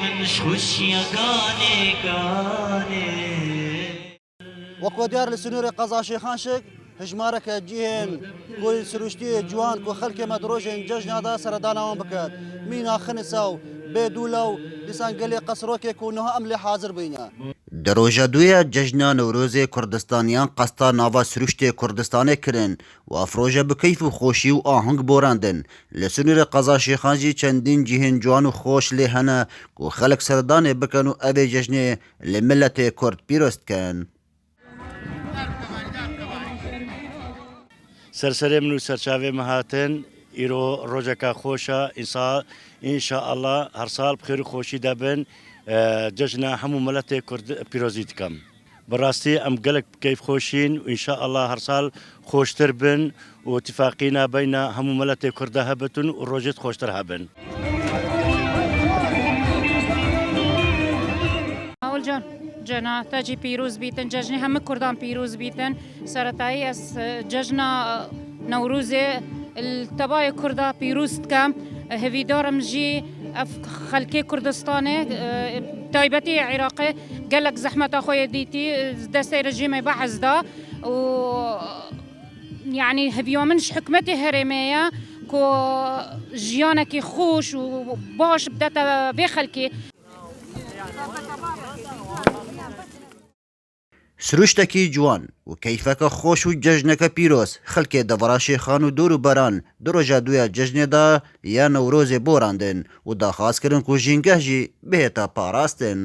منش خوشیە گانێ وەکو دیار لە سنووری قەزاشێخانشێک هژمارەکە جیهێن گۆی سروشتی جوان و خەڵکێ مەدرۆژێن جەژنادا سەرداناوان بکات مینا خنسا و بێدوولە و دیسان گەلێ قەسرۆکێک و نەها ئەم لێ حاضر بووینە. Di roja duya cejna Newrozê Kurdistaniyan qesta nava siruştê Kurdistanê kirin û afroja bi keyf û xweşî û aheng borandin. Li Sunûrê Qezaşêxan jî çendîn cihên ciwan û xweş lê hene ku xelek serdanê bikin û evê cejnê li milletê Kurd pîroz dikin. سرسرê min û serçavê me hatin îro rojeka xweş e înşaallah her sal bi xêr û xweşî debin cejna hemû milletê Kurd pîrozî dikim. Bi rastî em gelek keyf xweşîn û înşaallah her sal xweştir bin û itîfaqîna beyna hemû milletê Kurd de hebitin û rojê xweştir hebin. Awilcan cena tacî pîroz bîtin cejnê hemû Kurdan pîroz bîtin seretayî ez cejna Newrozê tebayê Kurda pîroz dikim hevîdarim jî ev xelkê Kurdistanê taybetî Iraqê gelek zehmeta xwe yê dîtî destê rejîmê behez da û yani heviya min ji hikûmetê herêmê ye ku jiyanekî xweş û baş bidete vê xelkê. Siruştekî ciwan û keyfeka xweş û cejneke pîroz xelkê devera şêxan û dor û beran di roja duya cejnê de ya Newrozê borandin û daxwaz kirin ku jîngeh jî bihêta parastin.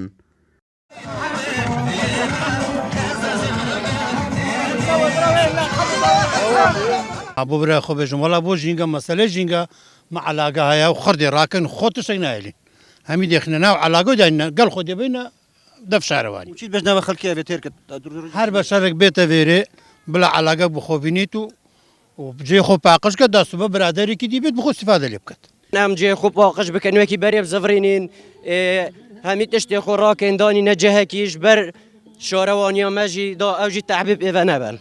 بۆ برای خۆ بێژم وەڵا بۆ ژینگە مەسەلەی ژینگە مە عەلاگە هەیە و خڕدێ ڕاکەن خۆ تشتێک نایلین هەمی دێخنە ناو عەلاگە داینە گەڵ خۆ دێبینە دەف شارەوانی چیت بێژناوە خەڵکی ئەوێ تێر کرد هەر بە شەرێک بێتە وێرێ بلا عەلاگە بخۆبینیت و جێ خۆ پاقش کە دەستوبە برادێکی دی بێت بخۆ استیفادە لێ بکات. ئەم جێ خۆ پاقش بکەن وەکی بەرێ بزەڤڕینین هەمی تشتێ خۆ ڕاکێندانی نەجەهەکیش بەر شارەوانیا مەژی دا ئەوژی تەحبیب ئێوە نەبن.